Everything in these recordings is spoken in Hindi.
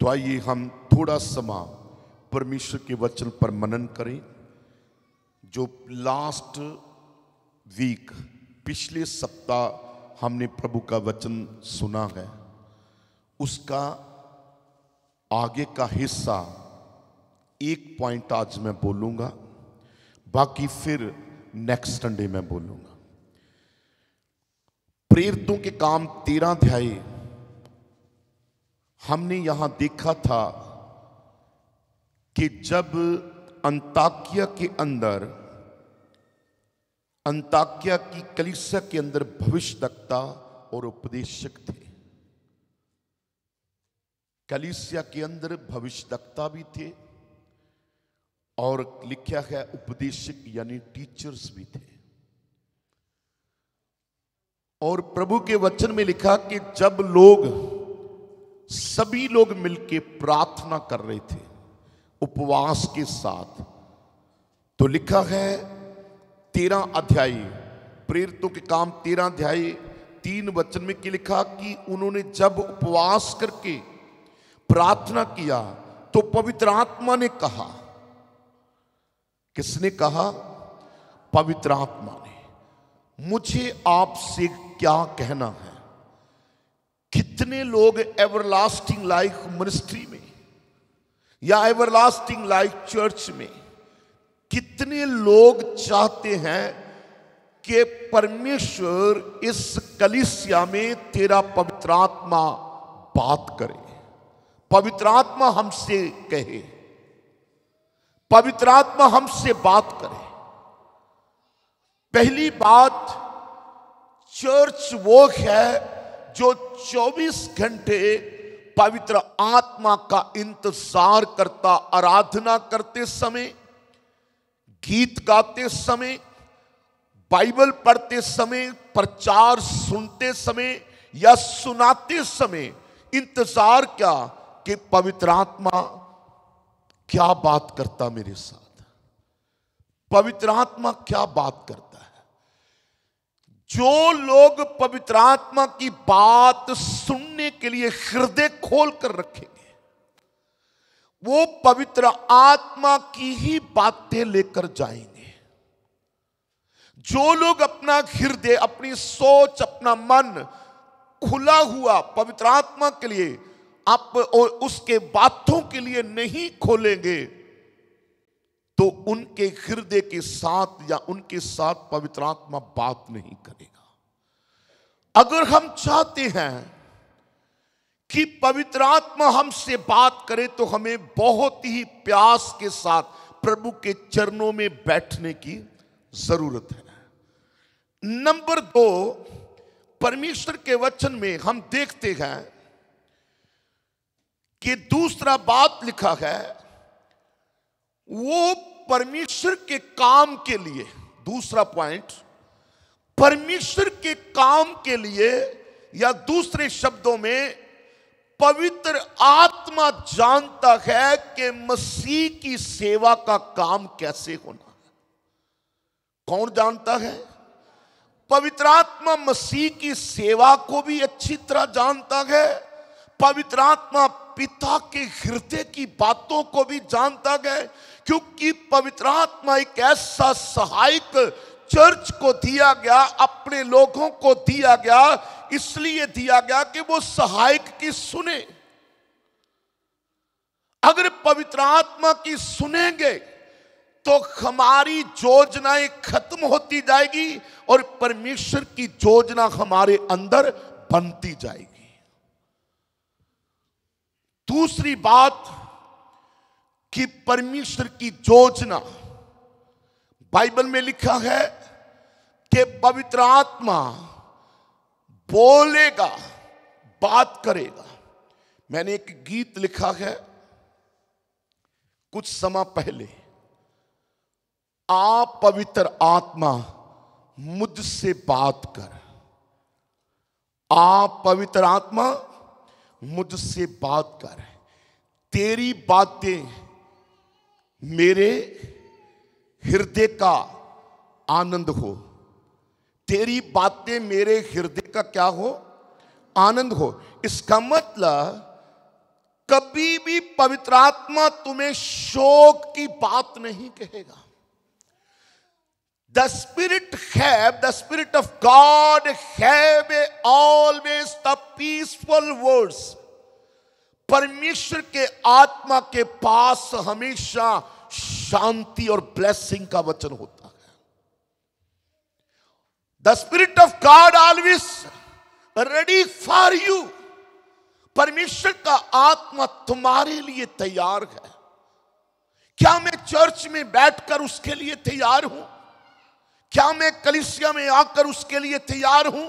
तो आइए हम थोड़ा समय परमेश्वर के वचन पर मनन करें। जो लास्ट वीक पिछले सप्ताह हमने प्रभु का वचन सुना है, उसका आगे का हिस्सा एक पॉइंट आज मैं बोलूंगा, बाकी फिर नेक्स्ट संडे में बोलूंगा। प्रेरितों के काम 13 अध्याय हमने यहां देखा था कि जब अंताकिया की कलीसिया के अंदर भविष्यवक्ता और उपदेशक थे। कलीसिया के अंदर भविष्यवक्ता भी थे और लिखा है उपदेशक यानी टीचर्स भी थे। और प्रभु के वचन में लिखा कि जब सभी लोग मिलके प्रार्थना कर रहे थे उपवास के साथ, तो लिखा है 13 अध्याय प्रेरितों के काम 13 अध्याय 3 वचन में क्या लिखा कि उन्होंने जब उपवास करके प्रार्थना किया तो पवित्र आत्मा ने कहा। किसने कहा? पवित्र आत्मा ने। मुझे आपसे क्या कहना है, कितने लोग एवरलास्टिंग लाइफ मिनिस्ट्री में या एवरलास्टिंग लाइफ चर्च में कितने लोग चाहते हैं कि परमेश्वर इस कलीसिया में तेरा पवित्र आत्मा बात करे, पवित्र आत्मा हमसे कहे, पवित्र आत्मा हमसे बात करे। पहली बात, चर्च वो है जो 24 घंटे पवित्र आत्मा का इंतजार करता, आराधना करते समय, गीत गाते समय, बाइबल पढ़ते समय, प्रचार सुनते समय या सुनाते समय इंतजार क्या कि पवित्र आत्मा क्या बात करता मेरे साथ, पवित्र आत्मा क्या बात करता है। जो लोग पवित्र आत्मा की बात सुनने के लिए हृदय खोल कर रखेंगे, वो पवित्र आत्मा की ही बातें लेकर जाएंगे। जो लोग अपना हृदय, अपनी सोच, अपना मन खुला हुआ पवित्र आत्मा के लिए आप और उसके बातों के लिए नहीं खोलेंगे, तो उनके हृदय के साथ या उनके साथ पवित्र आत्मा बात नहीं करेगा। अगर हम चाहते हैं कि पवित्र आत्मा हमसे बात करे तो हमें बहुत ही प्यास के साथ प्रभु के चरणों में बैठने की जरूरत है। नंबर 2, परमेश्वर के वचन में हम देखते हैं कि दूसरा बात लिखा है, वो परमेश्वर के काम के लिए, दूसरा पॉइंट, परमेश्वर के काम के लिए या दूसरे शब्दों में पवित्र आत्मा जानता है कि मसीह की सेवा का काम कैसे होना है। कौन जानता है? पवित्र आत्मा मसीह की सेवा को भी अच्छी तरह जानता है। पवित्र आत्मा पिता के हृदय की बातों को भी जानता है, क्योंकि पवित्र आत्मा एक ऐसा सहायक चर्च को दिया गया, अपने लोगों को दिया गया, इसलिए दिया गया कि वो सहायक की सुने। अगर पवित्र आत्मा की सुनेंगे तो हमारी योजनाएं खत्म होती जाएगी और परमेश्वर की योजना हमारे अंदर बनती जाएगी। दूसरी बात कि परमेश्वर की योजना, बाइबल में लिखा है कि पवित्र आत्मा बोलेगा, बात करेगा। मैंने एक गीत लिखा है कुछ समय पहले, आ पवित्र आत्मा मुझसे बात कर, आ पवित्र आत्मा मुझसे बात कर, तेरी बातें मेरे हृदय का आनंद हो, तेरी बातें मेरे हृदय का क्या हो? आनंद हो। इसका मतलब कभी भी पवित्र आत्मा तुम्हें शोक की बात नहीं कहेगा। The Spirit of God have always the peaceful words. परमेश्वर के आत्मा के पास हमेशा शांति और ब्लेसिंग का वचन होता है। The Spirit of God always ready for you. परमेश्वर का आत्मा तुम्हारे लिए तैयार है। क्या मैं चर्च में बैठकर उसके लिए तैयार हूं? क्या मैं कलीसिया में आकर उसके लिए तैयार हूं?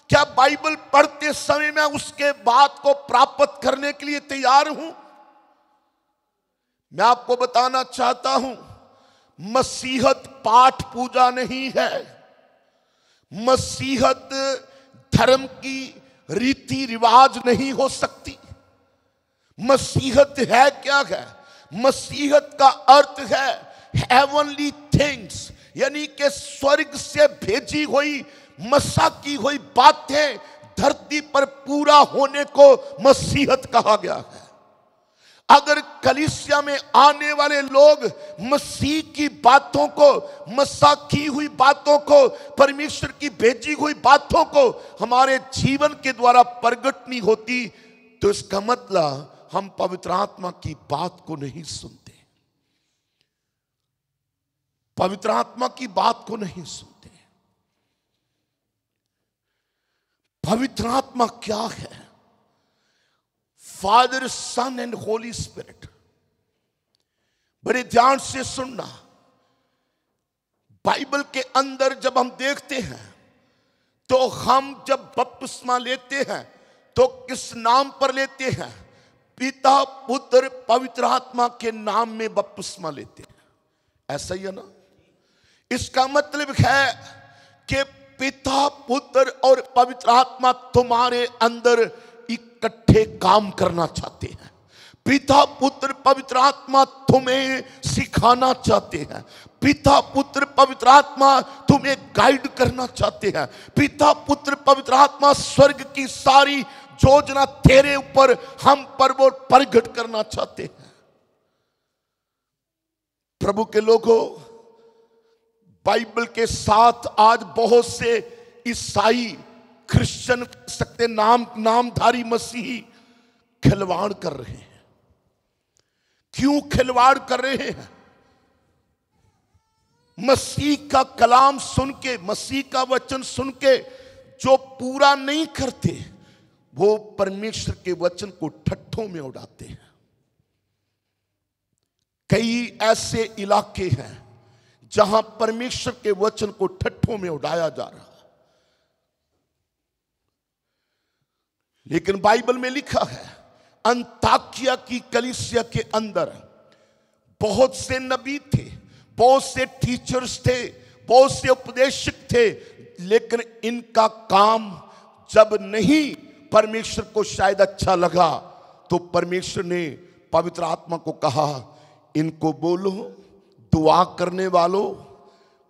क्या बाइबल पढ़ते समय मैं उसके बात को प्राप्त करने के लिए तैयार हूं? मैं आपको बताना चाहता हूं, मसीहत पाठ पूजा नहीं है। मसीहत धर्म की रीति रिवाज नहीं हो सकती। मसीहत है क्या है? मसीहत का अर्थ है हेवनली थिंग्स, यानी कि स्वर्ग से भेजी हुई मसा की हुई बातें धरती पर पूरा होने को मसीहत कहा गया है। अगर कलीसिया में आने वाले लोग मसीह की बातों को, मसा की हुई बातों को, परमेश्वर की भेजी हुई बातों को हमारे जीवन के द्वारा प्रकट नहीं होती, तो इसका मतलब हम पवित्र आत्मा की बात को नहीं सुनते। पवित्र आत्मा की बात को नहीं सुनते। पवित्र आत्मा क्या है? Father, son and holy spirit. बड़े ध्यान से सुनना। बाइबल के अंदर जब हम देखते हैं तो हम जब बपतिस्मा लेते हैं तो किस नाम पर लेते हैं? पिता, पुत्र, पवित्र आत्मा के नाम में बपतिस्मा लेते हैं। ऐसा ही है ना? इसका मतलब है कि पिता, पुत्र और पवित्र आत्मा तुम्हारे अंदर इकट्ठे काम करना चाहते हैं। पिता, पुत्र, पवित्र आत्मा तुम्हें सिखाना चाहते हैं। पिता, पुत्र, पवित्र आत्मा तुम्हें गाइड करना चाहते हैं। पिता, पुत्र, पवित्र आत्मा स्वर्ग की सारी योजना तेरे ऊपर, हम पर वो प्रकट करना चाहते हैं। प्रभु के लोगों, बाइबल के साथ आज बहुत से ईसाई, क्रिश्चियन सकते नामधारी मसीही खिलवाड़ कर रहे हैं। क्यों खिलवाड़ कर रहे हैं? मसीह का कलाम सुन के, मसीह का वचन सुन के जो पूरा नहीं करते, वो परमेश्वर के वचन को ठट्ठों में उड़ाते हैं। कई ऐसे इलाके हैं जहां परमेश्वर के वचन को ठट्ठों में उड़ाया जा रहा है। लेकिन बाइबल में लिखा है, अंताकिया की कलीसिया के अंदर बहुत से नबी थे, बहुत से टीचर्स थे, बहुत से उपदेशक थे, लेकिन इनका काम जब नहीं परमेश्वर को शायद अच्छा लगा, तो परमेश्वर ने पवित्र आत्मा को कहा, इनको बोलो, दुआ करने वालों,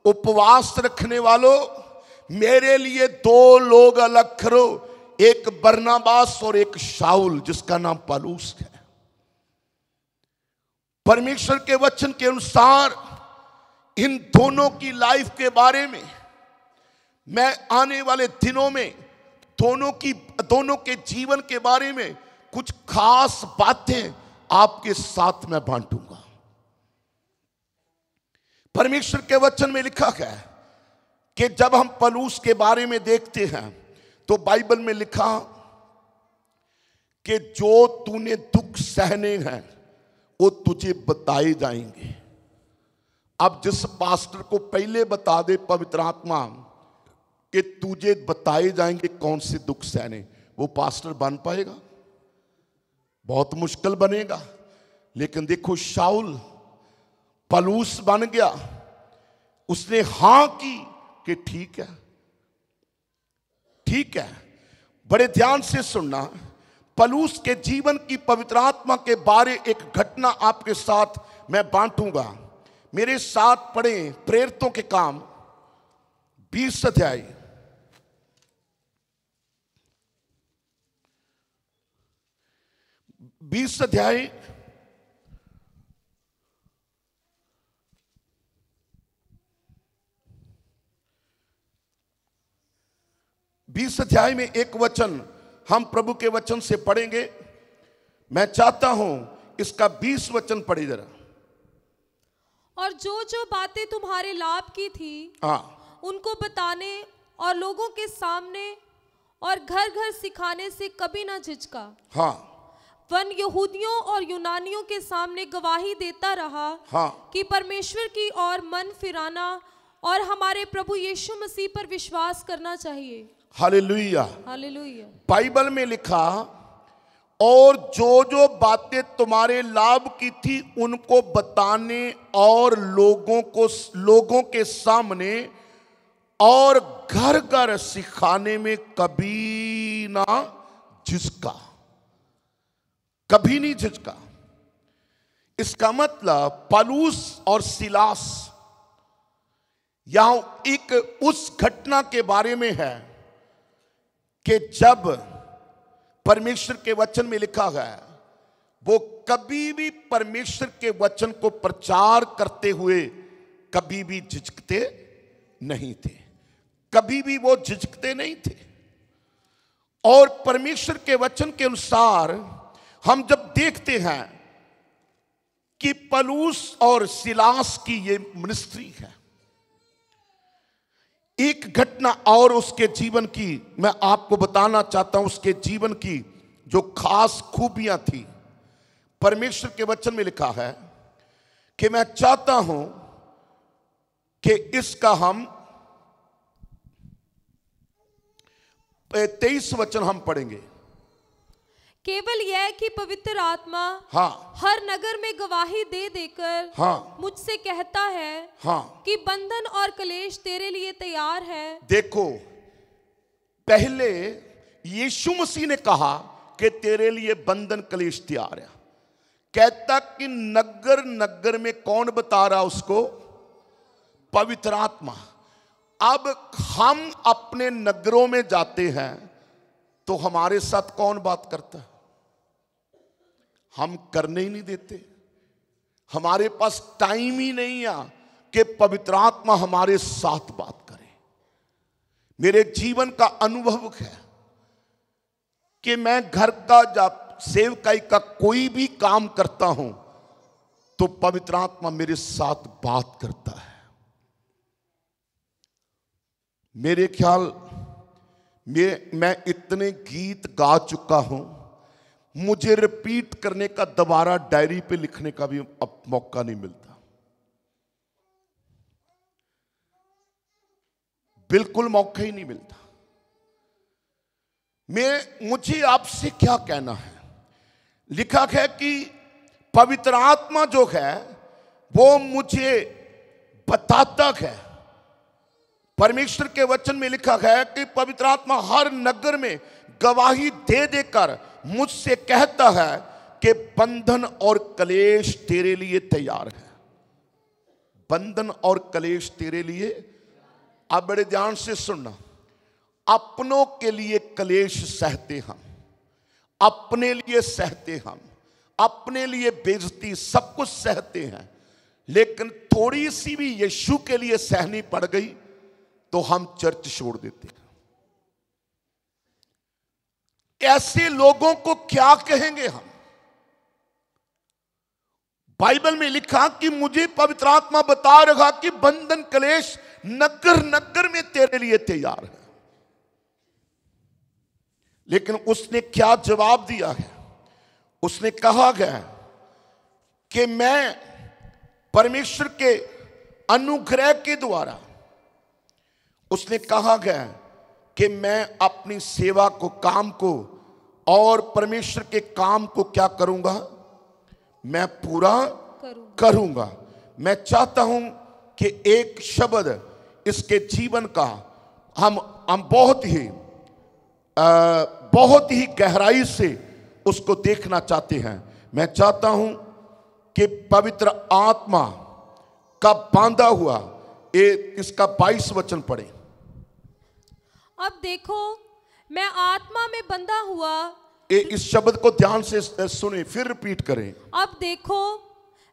उपवास रखने वालों, मेरे लिए 2 लोग अलग करो, एक बरनबास और एक शाऊल, जिसका नाम पौलुस है। परमेश्वर के वचन के अनुसार इन दोनों की लाइफ के बारे में मैं आने वाले दिनों में दोनों के जीवन के बारे में कुछ खास बातें आपके साथ में बांटूंगा। परमेश्वर के वचन में लिखा है कि जब हम पौलुस के बारे में देखते हैं तो बाइबल में लिखा कि जो तूने दुख सहने हैं वो तुझे बताए जाएंगे। अब जिस पास्टर को पहले बता दे पवित्र आत्मा कि तुझे बताए जाएंगे कौन से दुख सहने, वो पास्टर बन पाएगा? बहुत मुश्किल बनेगा। लेकिन देखो, शाऊल पौलुस बन गया। उसने हां की कि ठीक है, ठीक है। बड़े ध्यान से सुनना। पौलुस के जीवन की पवित्र आत्मा के बारे एक घटना आपके साथ मैं बांटूंगा। मेरे साथ पढ़ें प्रेरितों के काम 20 अध्याय। 20 अध्याय में एक वचन हम प्रभु के वचन से पढ़ेंगे। मैं चाहता हूं इसका 20 वचन पढ़ी जरा। और जो जो बातें तुम्हारे लाभ की थी उनको बताने और लोगों के सामने और घर घर सिखाने से कभी ना झिझका। वन यहूदियों और यूनानियों के सामने गवाही देता रहा कि परमेश्वर की ओर मन फिराना और हमारे प्रभु यीशु मसीह पर विश्वास करना चाहिए। Hallelujah, hallelujah. बाइबल में लिखा, और जो जो बातें तुम्हारे लाभ की थी उनको बताने और लोगों के सामने और घर घर सिखाने में कभी ना झिझका, कभी नहीं झिझका। इसका मतलब पौलुस और सीलास यहां एक उस घटना के बारे में है कि जब परमेश्वर के वचन में लिखा गया है, वो कभी भी परमेश्वर के वचन को प्रचार करते हुए कभी भी झिझकते नहीं थे, कभी भी वो झिझकते नहीं थे। और परमेश्वर के वचन के अनुसार हम जब देखते हैं कि पौलुस और सीलास की ये मिनिस्ट्री है, एक घटना और उसके जीवन की मैं आपको बताना चाहता हूं। उसके जीवन की जो खास खूबियां थी, परमेश्वर के वचन में लिखा है कि मैं चाहता हूं कि इसका हम 23 वचन हम पढ़ेंगे। केवल यह कि पवित्र आत्मा हर नगर में गवाही दे देकर मुझसे कहता है कि बंधन और कलेश तेरे लिए तैयार है। देखो, पहले यीशु मसीह ने कहा कि तेरे लिए बंधन कलेश तैयार है। कहता कि नगर नगर में कौन बता रहा उसको? पवित्र आत्मा। अब हम अपने नगरों में जाते हैं तो हमारे साथ कौन बात करता है? हम करने ही नहीं देते। हमारे पास टाइम ही नहीं है कि पवित्र आत्मा हमारे साथ बात करे। मेरे जीवन का अनुभव है कि मैं घर का जब सेवकाई का कोई भी काम करता हूं तो पवित्र आत्मा मेरे साथ बात करता है। मेरे ख्याल मैं इतने गीत गा चुका हूं, मुझे रिपीट करने का दोबारा डायरी पे लिखने का भी अब मौका नहीं मिलता। बिल्कुल मौका ही नहीं मिलता। मुझे आपसे क्या कहना है? लिखा है कि पवित्र आत्मा जो है वो मुझे बताता है। परमेश्वर के वचन में लिखा है कि पवित्र आत्मा हर नगर में गवाही दे देकर मुझसे कहता है कि बंधन और कलेश तेरे लिए तैयार है। बंधन और कलेश तेरे लिए। आप बड़े ध्यान से सुनना। अपनों के लिए कलेश सहते हम, अपने लिए सहते हम, अपने लिए बेइज्जती सब कुछ सहते हैं, लेकिन थोड़ी सी भी यीशु के लिए सहनी पड़ गई तो हम चर्च छोड़ देते हैं। ऐसे लोगों को क्या कहेंगे हम? बाइबल में लिखा कि मुझे पवित्र आत्मा बता रहा कि बंधन कलेश नगर नगर में तेरे लिए तैयार है। लेकिन उसने क्या जवाब दिया है? उसने कहा गया कि मैं परमेश्वर के अनुग्रह के द्वारा, उसने कहा गया कि मैं अपनी सेवा को, काम को और परमेश्वर के काम को क्या करूंगा? मैं पूरा करूंगा। मैं चाहता हूं कि एक शब्द इसके जीवन का हम बहुत ही गहराई से उसको देखना चाहते हैं। मैं चाहता हूं कि पवित्र आत्मा का बांधा हुआ इसका 22 वचन पढ़े। अब देखो, मैं आत्मा में बंधा हुआ इस शब्द को ध्यान से सुने, फिर रिपीट करें। अब देखो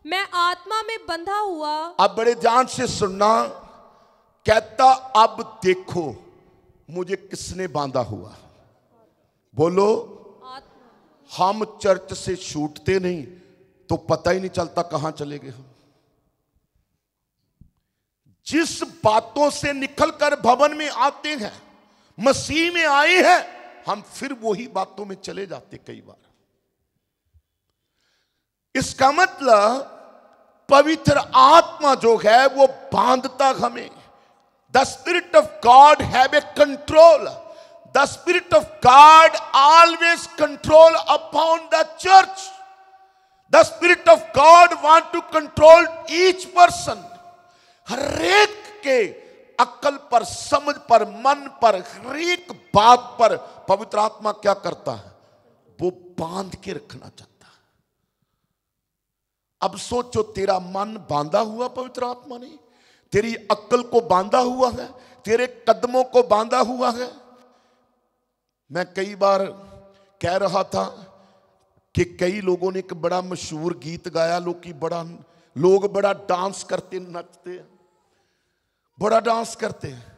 मैं आत्मा में बंधा हुआ। अब बड़े ध्यान से सुनना, कहता अब देखो मुझे किसने बांधा हुआ। बोलो, आत्मा। हम चर्च से छूटते नहीं तो पता ही नहीं चलता कहां चले गए हम। जिस बातों से निकलकर भवन में आते हैं, मसीह में आए हैं, हम फिर वही बातों में चले जाते कई बार। इसका मतलब पवित्र आत्मा जो है वो बांधता हमें। The spirit of God have a control. The spirit of God always control upon the church. The spirit of God want to control each person. हर एक के अक्ल पर, समझ पर, मन पर, हर एक बात पर पवित्र आत्मा क्या करता है? वो बांध के रखना चाहता है। अब सोचो, तेरा मन बांधा हुआ पवित्र आत्मा ने, तेरी अक्ल को बांधा हुआ है, तेरे कदमों को बांधा हुआ है। मैं कई बार कह रहा था कि कई लोगों ने एक बड़ा मशहूर गीत गाया, लोग बड़ा डांस करते, नचते हैं, बड़ा डांस करते हैं।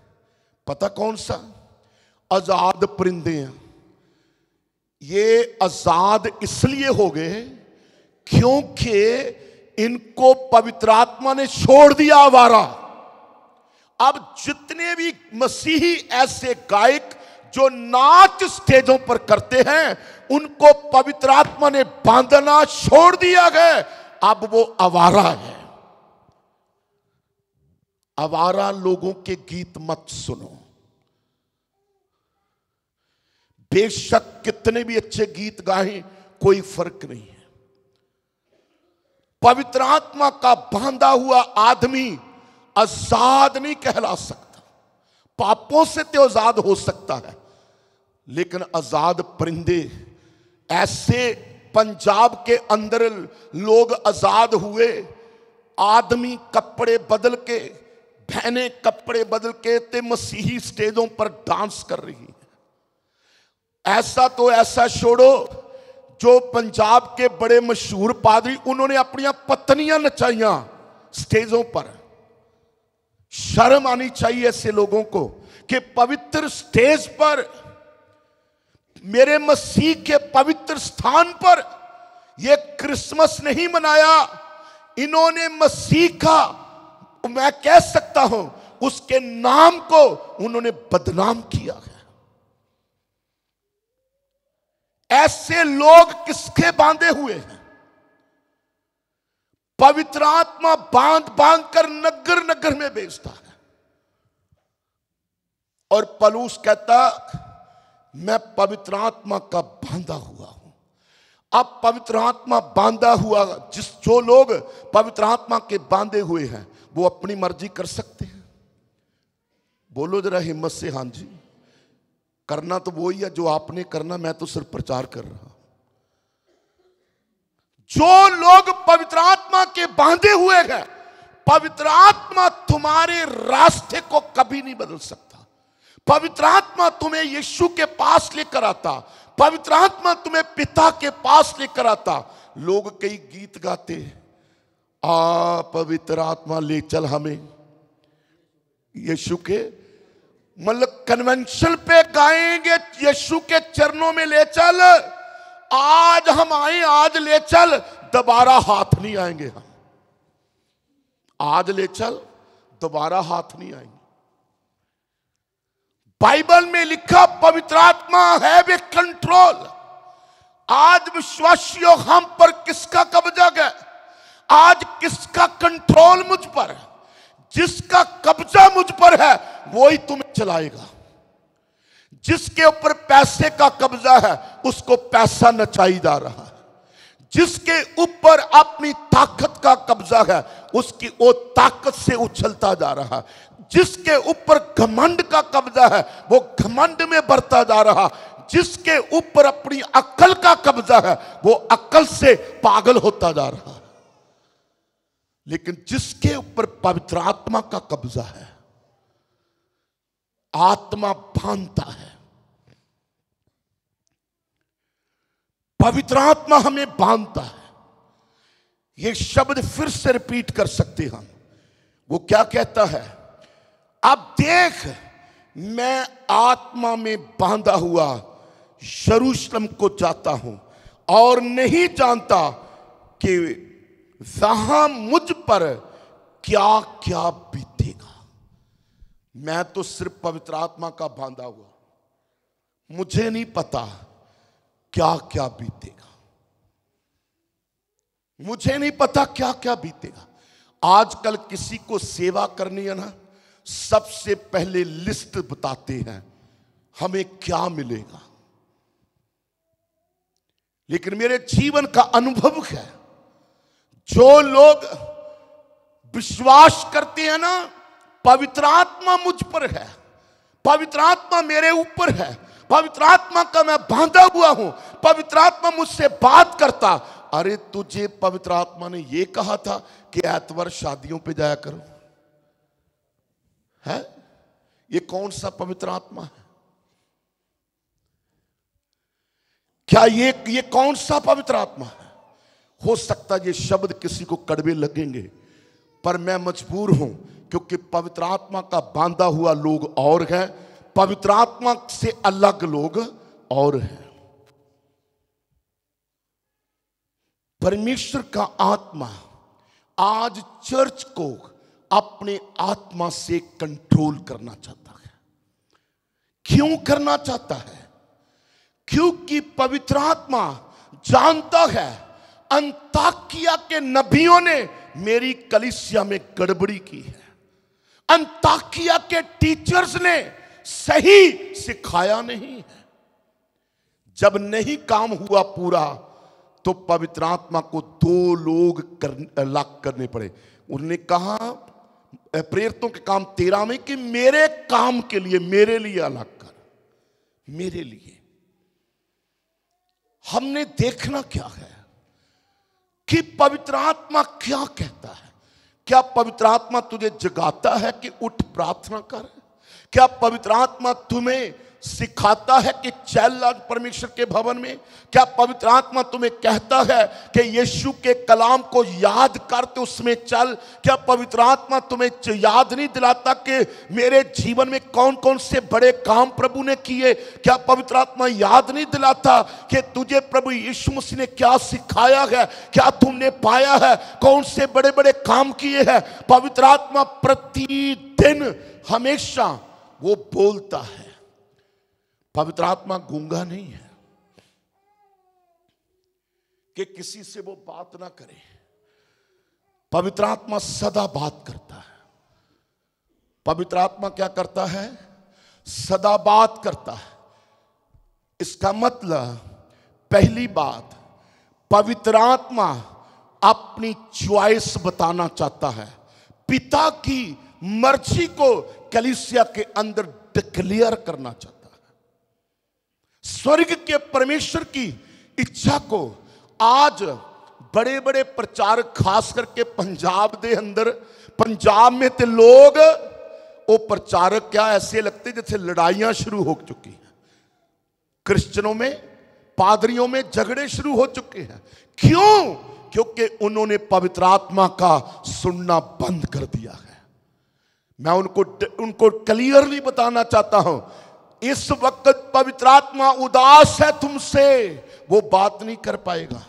पता कौन सा? आजाद परिंदे हैं। ये आजाद इसलिए हो गए क्योंकि इनको पवित्र आत्मा ने छोड़ दिया आवारा। अब जितने भी मसीही ऐसे गायक जो नाच स्टेजों पर करते हैं, उनको पवित्र आत्मा ने बांधना छोड़ दिया है। अब वो आवारा है। आवारा लोगों के गीत मत सुनो। बेशक कितने भी अच्छे गीत गाएं, कोई फर्क नहीं है। पवित्र आत्मा का बांधा हुआ आदमी आजाद नहीं कहला सकता। पापों से तो आजाद हो सकता है, लेकिन आजाद परिंदे, ऐसे पंजाब के अंदर लोग आजाद हुए। आदमी कपड़े बदल के, बहनें कपड़े बदल के ते मसीही स्टेजों पर डांस कर रही हैं। ऐसा छोड़ो, जो पंजाब के बड़े मशहूर पादरी, उन्होंने अपनी पत्नियां नचाइयां स्टेजों पर। शर्म आनी चाहिए ऐसे लोगों को कि पवित्र स्टेज पर, मेरे मसीह के पवित्र स्थान पर यह क्रिसमस नहीं मनाया। इन्होंने मसीह का, मैं कह सकता हूं, उसके नाम को उन्होंने बदनाम किया है। ऐसे लोग किसके बांधे हुए हैं? पवित्र आत्मा बांध बांध कर नगर नगर में भेजता है। और पौलुस कहता, मैं पवित्र आत्मा का बांधा हुआ हूं। अब पवित्र आत्मा बांधा हुआ, जो लोग पवित्र आत्मा के बांधे हुए हैं, वो अपनी मर्जी कर सकते हैं। बोलो जरा हिम्मत से, हां जी। करना तो वही है जो आपने करना, मैं तो सिर्फ प्रचार कर रहा। जो लोग पवित्र आत्मा के बांधे हुए हैं, पवित्र आत्मा तुम्हारे रास्ते को कभी नहीं बदल सकता। पवित्र आत्मा तुम्हें यीशु के पास लेकर आता। पवित्र आत्मा तुम्हें पिता के पास लेकर आता। लोग कई गीत गाते, आ पवित्र आत्मा ले चल हमें, यीशु के मतलब कन्वेंशन पे गाएंगे, यीशु के चरणों में ले चल, आज हम आए, आज ले चल, दोबारा हाथ नहीं आएंगे हम। आज ले चल, दोबारा हाथ नहीं आएंगे। बाइबल में लिखा पवित्र आत्मा है वे कंट्रोल। आज विश्वासियों, हम पर किसका कब्जा है? आज किसका कंट्रोल मुझ पर? जिसका कब्जा मुझ पर है वो ही तुम्हें चलाएगा। जिसके ऊपर पैसे का कब्जा है उसको पैसा नचाई जा रहा है। जिसके ऊपर अपनी ताकत का कब्जा है उसकी वो ताकत से उछलता जा रहा है। जिसके ऊपर घमंड का कब्जा है वो घमंड में बढ़ता जा रहा। जिसके ऊपर अपनी अक्ल का कब्जा है वो अक्ल से पागल होता जा रहा। लेकिन जिसके ऊपर पवित्र आत्मा का कब्जा है, आत्मा बांधता है। पवित्र आत्मा हमें बांधता है। ये शब्द फिर से रिपीट कर सकते हम। वो क्या कहता है? अब देख, मैं आत्मा में बांधा हुआ यरूशलेम को जाता हूं और नहीं जानता कि वहां मुझ पर क्या क्या बीतेगा। मैं तो सिर्फ पवित्र आत्मा का बांधा हुआ, मुझे नहीं पता क्या क्या बीतेगा, मुझे नहीं पता क्या क्या बीतेगा। आजकल किसी को सेवा करनी है ना, सबसे पहले लिस्ट बताते हैं हमें क्या मिलेगा। लेकिन मेरे जीवन का अनुभव है, जो लोग विश्वास करते हैं ना, पवित्र आत्मा मुझ पर है, पवित्र आत्मा मेरे ऊपर है, पवित्र आत्मा का मैं बांधा हुआ हूं, पवित्र आत्मा मुझसे बात करता। अरे तुझे पवित्र आत्मा ने यह कहा था कि एतवार शादियों पे जाया करो, है? ये कौन सा पवित्र आत्मा है? क्या ये कौन सा पवित्र आत्मा है? हो सकता है ये शब्द किसी को कड़वे लगेंगे, पर मैं मजबूर हूं, क्योंकि पवित्र आत्मा का बांधा हुआ लोग और है, पवित्र आत्मा से अलग लोग और हैं। परमेश्वर का आत्मा आज चर्च को अपने आत्मा से कंट्रोल करना चाहता है। क्यों करना चाहता है? क्योंकि पवित्र आत्मा जानता है अंताकिया के नबियों ने मेरी कलीसिया में गड़बड़ी की है, अंताकिया के टीचर्स ने सही सिखाया नहीं है। जब नहीं काम हुआ पूरा, तो पवित्र आत्मा को 2 लोग अलग करने पड़े। उन्होंने कहा प्रेरितों के काम 13 में कि मेरे काम के लिए, मेरे लिए अलग कर, मेरे लिए। हमने देखना क्या है कि पवित्र आत्मा क्या कहता है। क्या पवित्र आत्मा तुझे जगाता है कि उठ प्रार्थना कर? क्या पवित्र आत्मा तुम्हें सिखाता है कि चल आज परमेश्वर के भवन में? क्या पवित्र आत्मा तुम्हें कहता है कि यीशु के कलाम को याद कर तो उसमें चल? क्या पवित्र आत्मा तुम्हें याद नहीं दिलाता कि मेरे जीवन में कौन कौन से बड़े काम प्रभु ने किए? क्या पवित्र आत्मा याद नहीं दिलाता कि तुझे प्रभु यीशु मसीह ने क्या सिखाया है, क्या तुमने पाया है, कौन से बड़े बड़े काम किए हैं? पवित्र आत्मा प्रतिदिन हमेशा वो बोलता है। पवित्र आत्मा गूंगा नहीं है कि किसी से वो बात ना करे। पवित्र आत्मा सदा बात करता है। पवित्र आत्मा क्या करता है? सदा बात करता है। इसका मतलब, पहली बात, पवित्र आत्मा अपनी चॉइस बताना चाहता है, पिता की मर्जी को कलीसिया के अंदर डिक्लेयर करना चाहता है। स्वर्ग के परमेश्वर की इच्छा को आज बड़े बड़े प्रचारक, खास करके पंजाब दे अंदर, पंजाब में ते लोग वो प्रचारक क्या ऐसे लगते जैसे लड़ाइयां शुरू हो चुकी हैं। क्रिश्चियनों में, पादरियों में झगड़े शुरू हो चुके हैं। क्यों? क्योंकि उन्होंने पवित्र आत्मा का सुनना बंद कर दिया है। मैं उनको क्लियरली बताना चाहता हूं, इस वक्त पवित्र आत्मा उदास है तुमसे, वो बात नहीं कर पाएगा।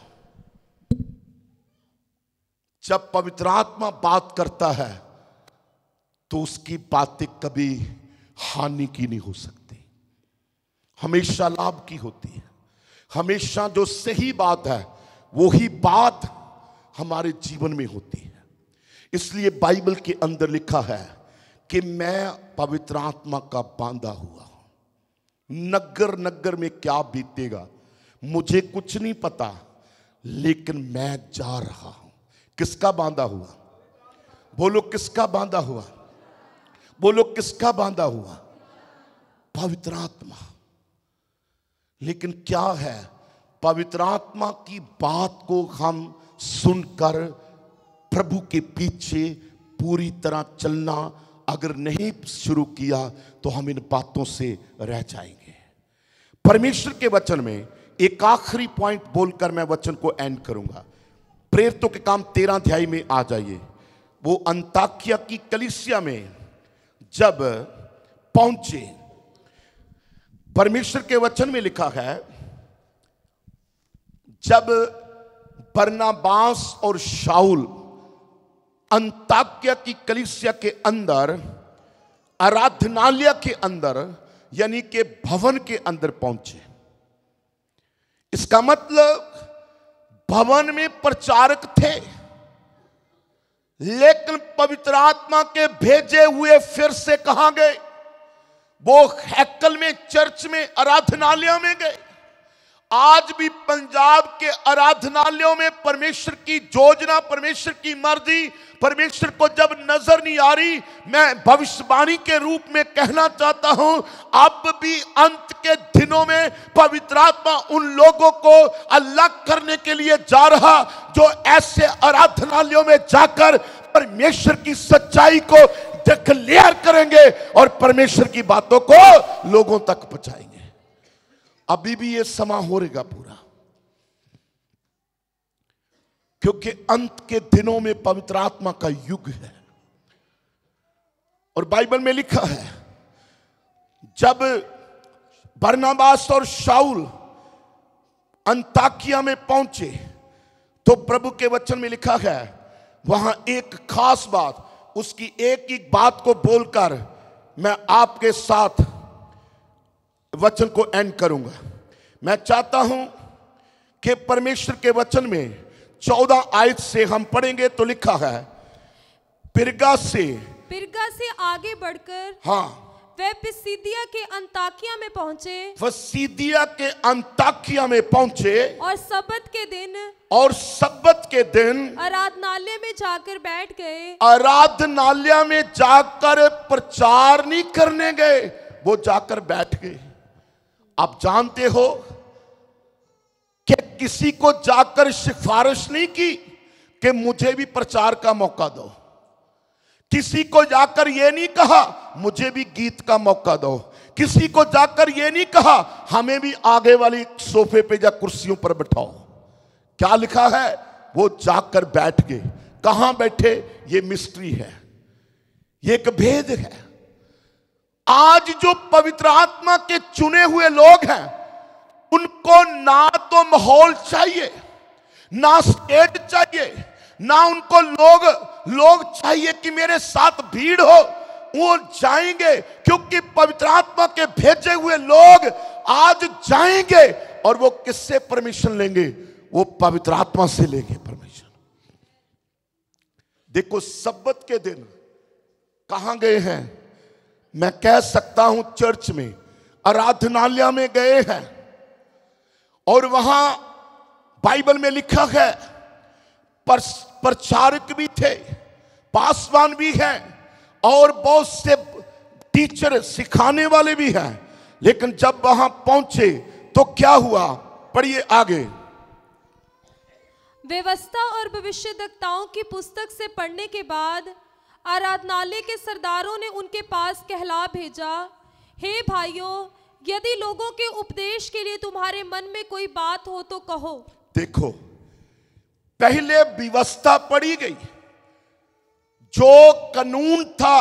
जब पवित्र आत्मा बात करता है तो उसकी बातें कभी हानि की नहीं हो सकती, हमेशा लाभ की होती है। हमेशा जो सही बात है वही बात हमारे जीवन में होती है। इसलिए बाइबल के अंदर लिखा है कि मैं पवित्र आत्मा का बांधा हुआ हूं। नगर नगर में क्या बीतेगा मुझे कुछ नहीं पता, लेकिन मैं जा रहा हूं। किसका बांधा हुआ? बोलो किसका बांधा हुआ? बोलो किसका बांधा हुआ? पवित्र आत्मा। लेकिन क्या है, पवित्र आत्मा की बात को हम सुनकर प्रभु के पीछे पूरी तरह चलना अगर नहीं शुरू किया तो हम इन बातों से रह जाएंगे। परमेश्वर के वचन में एक आखिरी पॉइंट बोलकर मैं वचन को एंड करूंगा। प्रेरितों के काम 13 अध्याय में आ जाइए। वो अंताकिया की कलीसिया में जब पहुंचे, परमेश्वर के वचन में लिखा है, जब बरनबास और शाऊल अंताकिया की कलीसिया के अंदर, आराधनालय के अंदर, यानी कि भवन के अंदर पहुंचे, इसका मतलब भवन में प्रचारक थे, लेकिन पवित्र आत्मा के भेजे हुए फिर से कहां गए? वो हैकल में, चर्च में, आराधनालय में गए। आज भी पंजाब के आराधनालयों में परमेश्वर की योजना, परमेश्वर की मर्जी, परमेश्वर को जब नजर नहीं आ रही, मैं भविष्यवाणी के रूप में कहना चाहता हूं, अब भी अंत के दिनों में पवित्र आत्मा उन लोगों को अलग करने के लिए जा रहा जो ऐसे आराधनालयों में जाकर परमेश्वर की सच्चाई को डिक्लेयर करेंगे और परमेश्वर की बातों को लोगों तक पहुंचाएंगे। अभी भी ये समा हो रहेगा पूरा, क्योंकि अंत के दिनों में पवित्र आत्मा का युग है। और बाइबल में लिखा है, जब बरनबास और शाऊल अंताकिया में पहुंचे तो प्रभु के वचन में लिखा है, वहां एक खास बात, उसकी एक एक बात को बोलकर मैं आपके साथ वचन को एंड करूंगा। मैं चाहता हूं कि परमेश्वर के वचन में 14 आयत से हम पढ़ेंगे तो लिखा है, पिरगा से आगे बढ़कर हाँ वे पिसिदिया के अंताकिया में पहुंचे, पिसिदिया के अंताकिया में पहुंचे और सब्बत के दिन आराधनालय में जाकर बैठ गए। आराधनालय में जाकर प्रचार नहीं करने गए, वो जाकर बैठ गए। आप जानते हो कि किसी को जाकर सिफारिश नहीं की कि मुझे भी प्रचार का मौका दो, किसी को जाकर यह नहीं कहा मुझे भी गीत का मौका दो, किसी को जाकर यह नहीं कहा हमें भी आगे वाली सोफे पे या कुर्सियों पर बिठाओ। क्या लिखा है? वो जाकर बैठ गए। कहां बैठे? ये मिस्ट्री है, ये एक भेद है। आज जो पवित्र आत्मा के चुने हुए लोग हैं, उनको ना तो माहौल चाहिए, ना स्टेज चाहिए, ना उनको लोग चाहिए कि मेरे साथ भीड़ हो। वो जाएंगे क्योंकि पवित्र आत्मा के भेजे हुए लोग आज जाएंगे और वो किससे परमिशन लेंगे? वो पवित्र आत्मा से लेंगे परमिशन। देखो, सब्बत के दिन कहां गए हैं? मैं कह सकता हूं चर्च में, आराधनालय में गए हैं। और वहां बाइबल में लिखा है प्रचारक भी थे, पासवान भी हैं और बहुत से टीचर, सिखाने वाले भी हैं। लेकिन जब वहां पहुंचे तो क्या हुआ? पढ़िए आगे। व्यवस्था और भविष्यद्वक्ताओं की पुस्तक से पढ़ने के बाद आराधनालय के सरदारों ने उनके पास कहला भेजा, हे भाइयों, यदि लोगों के उपदेश के लिए तुम्हारे मन में कोई बात हो तो कहो। देखो, पहले व्यवस्था पढ़ी गई, जो कानून था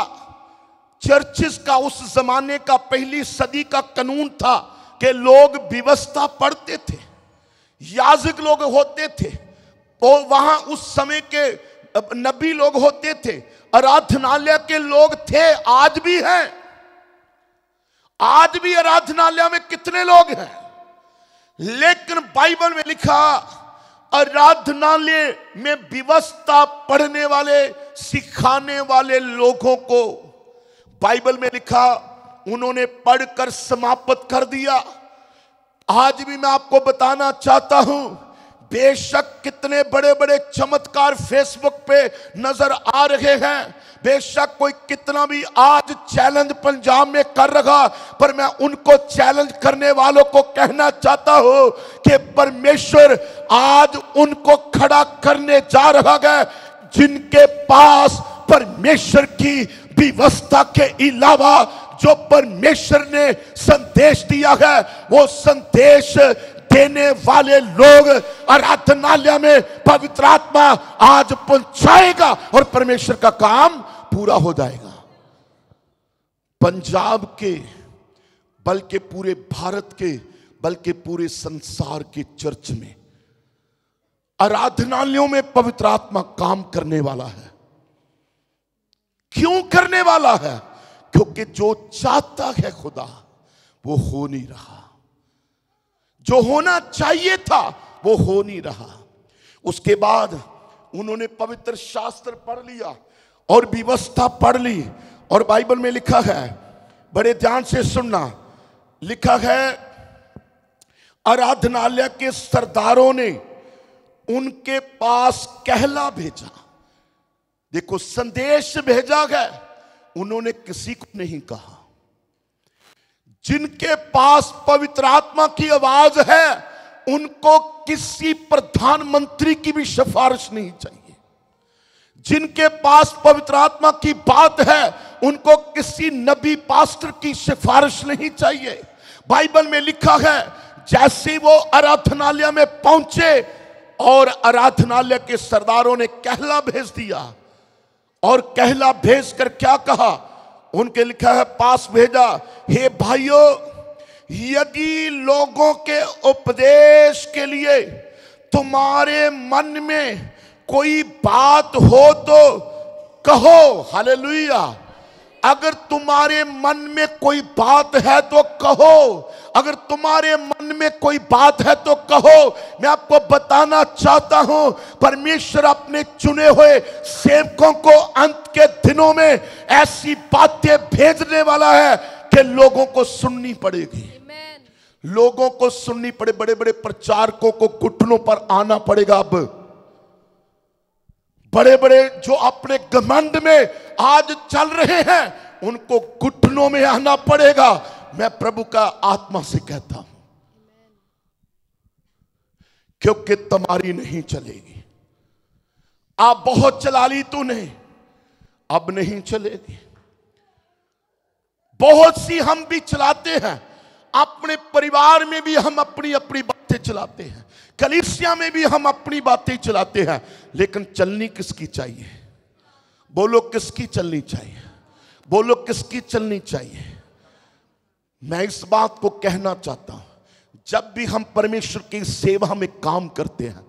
चर्चिस का, उस जमाने का, पहली सदी का कानून था कि लोग व्यवस्था पढ़ते थे, याजक लोग होते थे, तो वहां उस समय के नबी लोग होते थे, आराधनालय के लोग थे, आज भी हैं। आज भी आराधनालय में कितने लोग हैं? लेकिन बाइबल में लिखा, आराधनालय में व्यवस्था पढ़ने वाले, सिखाने वाले लोगों को बाइबल में लिखा उन्होंने पढ़कर समाप्त कर दिया। आज भी मैं आपको बताना चाहता हूं, बेशक कितने बड़े बड़े चमत्कार फेसबुक पे नजर आ रहे हैं, बेशक कोई कितना भी आज चैलेंज पंजाब में कर रहा, पर मैं उनको चैलेंज करने वालों को कहना चाहता हूं कि परमेश्वर आज उनको खड़ा करने जा रहा है जिनके पास परमेश्वर की व्यवस्था के अलावा जो परमेश्वर ने संदेश दिया है, वो संदेश देने वाले लोग आराधनालय में पवित्र आत्मा आज पहुंचाएगा और परमेश्वर का काम पूरा हो जाएगा। पंजाब के, बल्कि पूरे भारत के, बल्कि पूरे संसार के चर्च में, आराधनालयों में पवित्र आत्मा काम करने वाला है। क्यों करने वाला है? क्योंकि जो चाहता है खुदा वो हो नहीं रहा, जो होना चाहिए था वो हो नहीं रहा। उसके बाद उन्होंने पवित्र शास्त्र पढ़ लिया और व्यवस्था पढ़ ली, और बाइबल में लिखा है, बड़े ध्यान से सुनना, लिखा है आराधनालय के सरदारों ने उनके पास कहला भेजा। देखो, संदेश भेजा गया, उन्होंने किसी को नहीं कहा। जिनके पास पवित्र आत्मा की आवाज है उनको किसी प्रधानमंत्री की भी सिफारिश नहीं चाहिए। जिनके पास पवित्र आत्मा की बात है उनको किसी नबी पास्टर की सिफारिश नहीं चाहिए। बाइबल में लिखा है, जैसे वो आराधनालय में पहुंचे और आराधनालय के सरदारों ने कहला भेज दिया, और कहला भेज कर क्या कहा, उनके लिखा है पास भेजा, हे भाइयों, यदि लोगों के उपदेश के लिए तुम्हारे मन में कोई बात हो तो कहो। हालेलुया। अगर तुम्हारे मन में कोई बात है तो कहो, अगर तुम्हारे मन में कोई बात है तो कहो। मैं आपको बताना चाहता हूं, परमेश्वर अपने चुने हुए सेवकों को अंत के दिनों में ऐसी बातें भेजने वाला है कि लोगों को सुननी पड़ेगी। लोगों को सुननी पड़े। बड़े बड़े प्रचारकों को घुटनों पर आना पड़ेगा। अब बड़े बड़े जो अपने घमंड में आज चल रहे हैं उनको घुटनों में आना पड़ेगा। मैं प्रभु का आत्मा से कहता हूं, क्योंकि तुम्हारी नहीं चलेगी। आप बहुत चला ली तूने, अब नहीं चलेगी। बहुत सी हम भी चलाते हैं, अपने परिवार में भी हम अपनी अपनी बातें चलाते हैं, कलीसिया में भी हम अपनी बातें चलाते हैं, लेकिन चलनी किसकी चाहिए? बोलो किसकी चलनी चाहिए? बोलो किसकी चलनी चाहिए? मैं इस बात को कहना चाहता हूं, जब भी हम परमेश्वर की सेवा में काम करते हैं,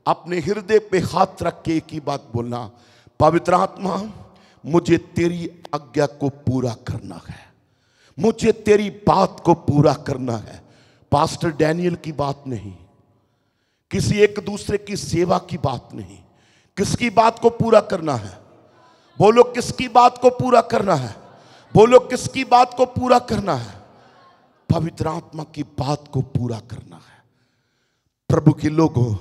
अपने हृदय पे हाथ रख के एक ही बात बोलना, पवित्र आत्मा, मुझे तेरी आज्ञा को पूरा करना है, मुझे तेरी बात को पूरा करना है। पास्टर डैनियल की बात नहीं, किसी एक दूसरे की सेवा की बात नहीं, किसकी बात को पूरा करना है? बोलो किसकी बात को पूरा करना है? बोलो किसकी बात को पूरा करना है? पवित्र आत्मा की बात को पूरा करना है। प्रभु के लोगों,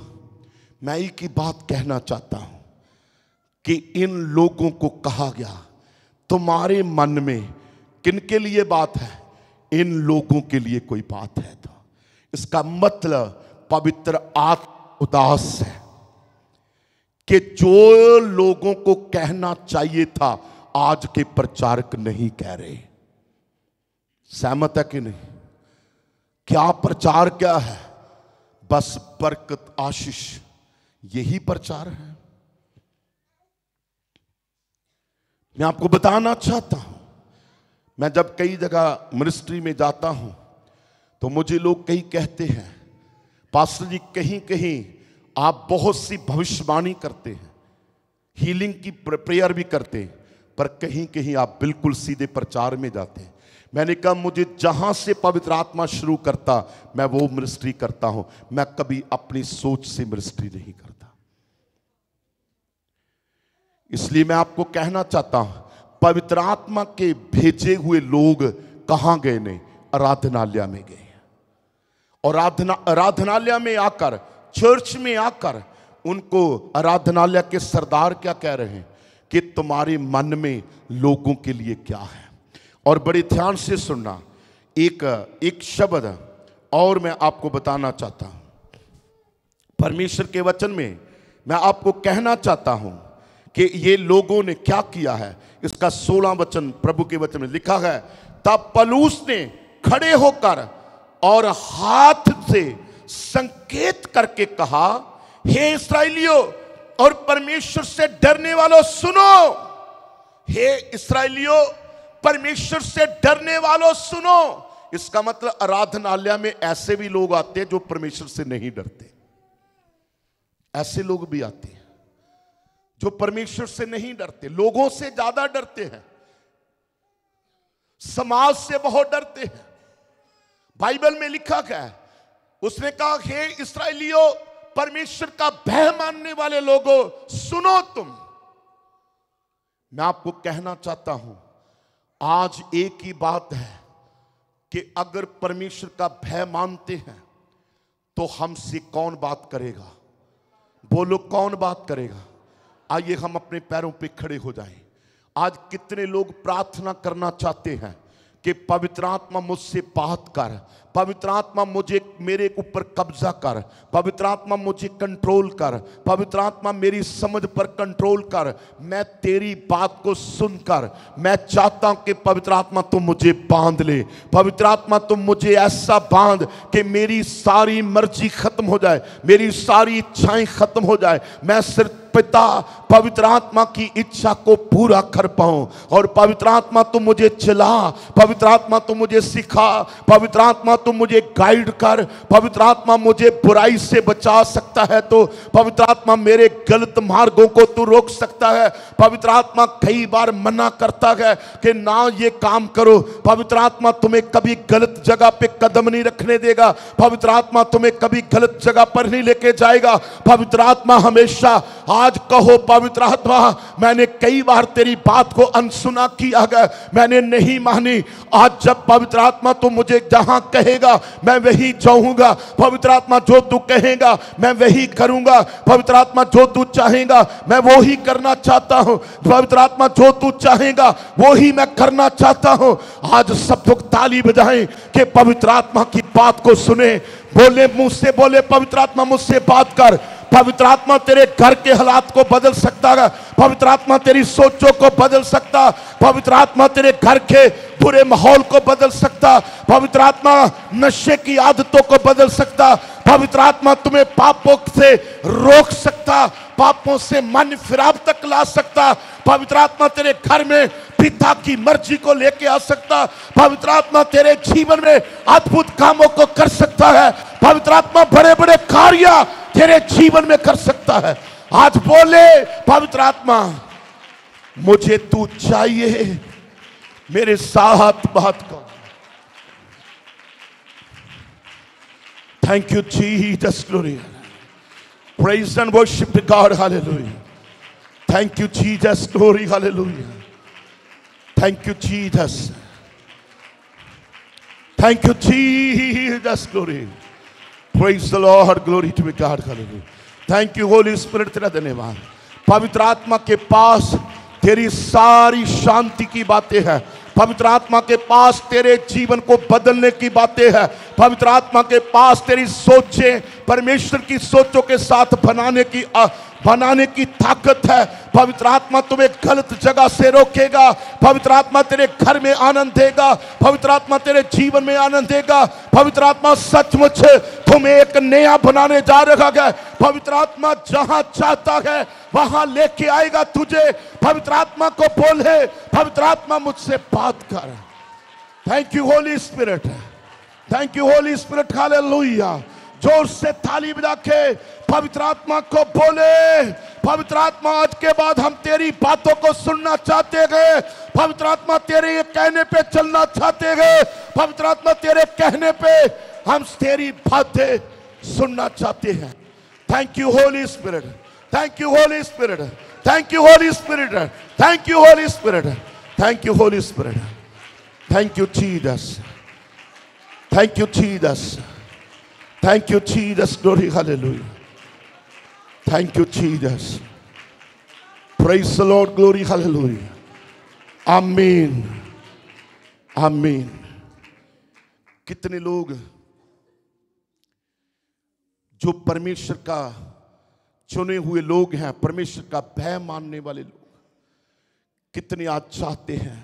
मैं एक ही बात कहना चाहता हूं कि इन लोगों को कहा गया, तुम्हारे मन में किनके लिए बात है? इन लोगों के लिए कोई बात है तो इसका मतलब पवित्र आत्मा उदास है कि जो लोगों को कहना चाहिए था आज के प्रचारक नहीं कह रहे। सहमत है कि नहीं? क्या प्रचार क्या है? बस बरकत, आशीष, यही प्रचार है। मैं आपको बताना चाहता हूं, मैं जब कई जगह मिनिस्ट्री में जाता हूं तो मुझे लोग कई कहते हैं, पास्टर जी कहीं कहीं आप बहुत सी भविष्यवाणी करते हैं, हीलिंग की प्रेयर भी करते हैं, पर कहीं कहीं आप बिल्कुल सीधे प्रचार में जाते हैं। मैंने कहा मुझे जहां से पवित्र आत्मा शुरू करता मैं वो मिनिस्ट्री करता हूं, मैं कभी अपनी सोच से मिनिस्ट्री नहीं करता। इसलिए मैं आपको कहना चाहता हूं, पवित्र आत्मा के भेजे हुए लोग कहां गए? नहीं, आराधनालय में गए। और आराधनालय में आकर, चर्च में आकर उनको आराधनालय के सरदार क्या कह रहे हैं कि तुम्हारे मन में लोगों के लिए क्या है। और बड़े ध्यान से सुनना, एक शब्द और मैं आपको बताना चाहता हूं। परमेश्वर के वचन में मैं आपको कहना चाहता हूं कि ये लोगों ने क्या किया है। इसका 16 वचन प्रभु के वचन में लिखा है, तब पलूस ने खड़े होकर और हाथ से संकेत करके कहा, हे इस्राएलियों और परमेश्वर से डरने वालों सुनो। हे इस्राएलियों, परमेश्वर से डरने वालों सुनो। इसका मतलब आराधनालय में ऐसे भी लोग आते हैं जो परमेश्वर से नहीं डरते। ऐसे लोग भी आते हैं जो परमेश्वर से नहीं डरते, लोगों से ज्यादा डरते हैं, समाज से बहुत डरते हैं। बाइबल में लिखा क्या है? उसने कहा, हे इस्राएलियों, परमेश्वर का भय मानने वाले लोगों सुनो तुम। मैं आपको कहना चाहता हूं, आज एक ही बात है कि अगर परमेश्वर का भय मानते हैं तो हमसे कौन बात करेगा? बोलो, कौन बात करेगा? आइए हम अपने पैरों पे खड़े हो जाएं। आज कितने लोग प्रार्थना करना चाहते हैं कि पवित्र आत्मा मुझसे बात कर, पवित्र आत्मा मुझे, मेरे ऊपर कब्जा कर, पवित्र आत्मा मुझे कंट्रोल कर, पवित्र आत्मा मेरी समझ पर कंट्रोल कर। मैं तेरी बात को सुनकर मैं चाहता हूं कि पवित्र आत्मा तुम मुझे बांध ले, पवित्र आत्मा तुम मुझे ऐसा बांध कि मेरी सारी मर्जी खत्म हो जाए, मेरी सारी इच्छाएं खत्म हो जाए, मैं सिर्फ पिता पवित्र आत्मा की इच्छा को पूरा कर पाऊं। और पवित्र आत्मा तुम मुझे चला, पवित्र आत्मा तुम मुझे सिखा, पवित्र आत्मा तुम मुझे गाइड कर, पवित्र आत्मा मुझे बुराई से बचा सकता है तो पवित्र आत्मा मेरे गलत मार्गों को तू रोक सकता है। पवित्र आत्मा कई बार मना करता है कि ना ये काम करो, पवित्र आत्मा तुम्हें कभी गलत जगह पे कदम नहीं रखने देगा, पवित्र आत्मा तुम्हें कभी गलत जगह पर नहीं लेके जाएगा। पवित्र आत्मा हमेशा, आज कहो पवित्र आत्मा, मैंने कई बार तेरी बात को अनसुना किया है, मैंने नहीं मानी। आज जब पवित्र आत्मा तू मुझे जहां कहेगा मैं वही जाऊंगा, पवित्र आत्मा जो तू कहेगा मैं वही करूंगा, पवित्र आत्मा जो तू चाहेगा मैं वो ही करना चाहता हूं, पवित्र आत्मा जो तू चाहेगा वो ही मैं करना चाहता हूं। आज सब लोग ताली बजाएं कि पवित्र आत्मा की बात को सुने, बोले, मुंह से बोले, पवित्र आत्मा मुझसे बात कर। पवित्र आत्मा तेरे घर के हालात को बदल सकता है, पवित्र आत्मा तेरी सोचों को बदल सकता, पवित्र आत्मा तेरे घर के बुरे माहौल को बदल सकता, पवित्र आत्मा नशे की आदतों को बदल सकता, पवित्र आत्मा तुम्हें पापों से रोक सकता, पापों से मन फिराव तक ला सकता, पवित्र आत्मा तेरे घर में पिता की मर्जी को लेके आ सकता, पवित्र आत्मा तेरे जीवन में अद्भुत कामों को कर सकता है, पवित्र आत्मा बड़े बड़े कार्य तेरे जीवन में कर सकता है। आज बोले, पवित्र आत्मा मुझे तू चाहिए, मेरे साथ बात कर। Thank you Jesus, glory, praise and worship to God, hallelujah. Thank you Jesus, glory, hallelujah. Thank you Jesus, thank you Jesus, glory, praise the Lord, glory to God, hallelujah. Thank you holy spirit, तेरा धन्यवाद। पवित्र आत्मा के पास तेरी सारी शांति की बातें हैं, पवित्र आत्मा के पास तेरे जीवन को बदलने की बातें हैं, पवित्र आत्मा के पास तेरी सोचें परमेश्वर की सोचों के साथ बनाने की ताकत है। पवित्र आत्मा तुम्हें गलत जगह से रोकेगा, पवित्र आत्मा तेरे घर में आनंद देगा, पवित्र आत्मा तेरे जीवन में आनंद देगा, पवित्र आत्मा सचमुच तुम्हें एक नया बनाने जा रहा है। पवित्र आत्मा जहां चाहता है वहां लेके आएगा तुझे। पवित्र आत्मा को बोले, पवित्र आत्मा मुझसे बात कर। Thank you holy spirit, thank you holy spirit, hallelujah. जोर से ताली बजा के पवित्र आत्मा को बोले, पवित्र आत्मा आज के बाद हम तेरी बातों को सुनना चाहते हैं, पवित्र आत्मा तेरे कहने पे चलना चाहते हैं, पवित्र आत्मा तेरे कहने पे हम तेरी बातें सुनना चाहते हैं। Thank you holy spirit, thank you holy spirit, thank you holy spirit, thank you holy spirit, thank you holy spirit, thank you Jesus, thank you Jesus, thank you Jesus, glory, hallelujah. Thank you Jesus, praise the Lord, glory, hallelujah. आमीन, आमीन। कितने लोग जो परमेश्वर का चुने हुए लोग हैं, परमेश्वर का भय मानने वाले लोग, कितने आज चाहते हैं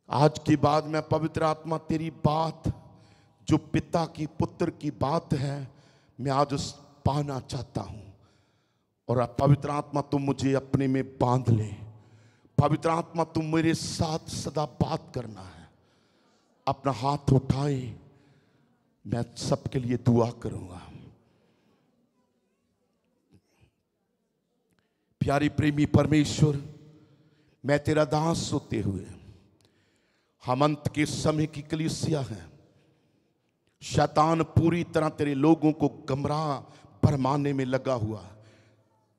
आज के बाद मैं पवित्र आत्मा तेरी बात जो पिता की पुत्र की बात है मैं आज उस पाना चाहता हूं। और अब पवित्र आत्मा तुम मुझे अपने में बांध ले। पवित्र आत्मा तुम मेरे साथ सदा बात करना है। अपना हाथ उठाए, मैं सबके लिए दुआ करूंगा। प्यारी प्रेमी परमेश्वर, मैं तेरा दास होते हुए, हम अंत के समय की कलीसिया हैं। शैतान पूरी तरह तेरे लोगों को गमराह भरमाने में लगा हुआ,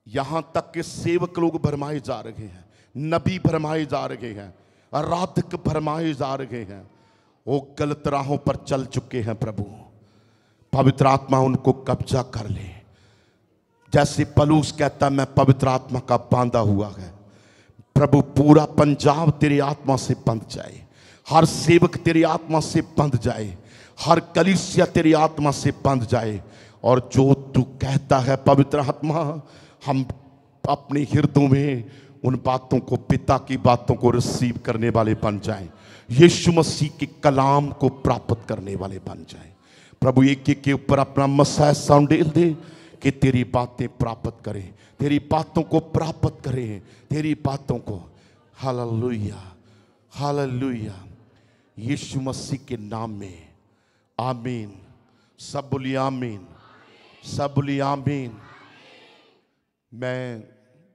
यहां तक कि सेवक लोग भरमाए जा रहे हैं, नबी भरमाए जा रहे हैं, आराधक भरमाए जा रहे हैं। वो गलत राहों पर चल चुके हैं। प्रभु पवित्र आत्मा उनको कब्जा कर ले। जैसे पलूस कहता मैं पवित्र आत्मा का बांधा हुआ है। प्रभु पूरा पंजाब तेरी आत्मा से बंध जाए, हर सेवक तेरी आत्मा से बंध जाए, हर कलीसिया तेरी आत्मा से बंध जाए। और जो तू कहता है पवित्र आत्मा, हम अपने हृदयों में उन बातों को, पिता की बातों को रिसीव करने वाले बन जाएं। यीशु मसीह के कलाम को प्राप्त करने वाले बन जाएं। प्रभु एक एक के ऊपर अपना मसाह साउंडेल दे कि तेरी बातें प्राप्त करें, तेरी बातों को प्राप्त करें, तेरी बातों को। हालेलुया, हालेलुया, यीशु मसीह के नाम में आमीन। सब बोलिए आमीन, सब बोलिए आमीन। मैं